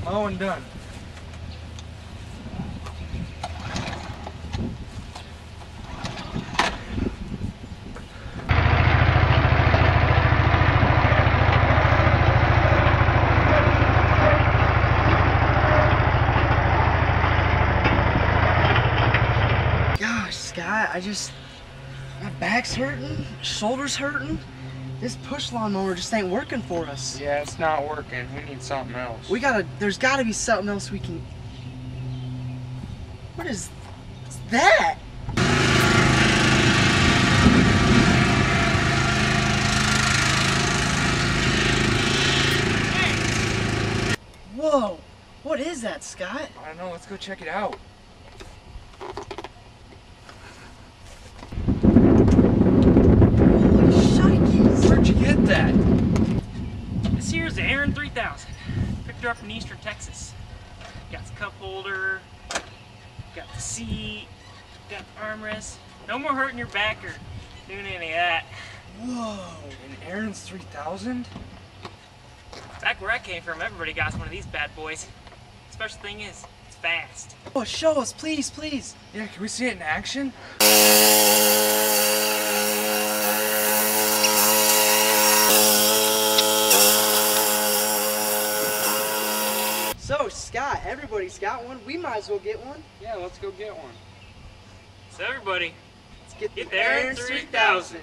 Mowing done. Gosh, Scott, my back's hurting, shoulder's hurting. This push lawnmower just ain't working for us. Yeah, it's not working. We need something else. There's gotta be something else we can. What is that? Whoa, what is that, Scott? I don't know. Let's go check it out. Where'd you get that? This here's the Ariens 3000. Picked her up in eastern Texas. Got the cup holder, got the seat, got the armrest. No more hurting your back or doing any of that. Whoa, an Ariens 3000? Back where I came from, everybody got one of these bad boys. Special thing is, it's fast. Oh, show us, please, please. Yeah, can we see it in action? So, Scott, everybody's got one. We might as well get one. Yeah, let's go get one. So everybody, Let's get the Ariens 3000.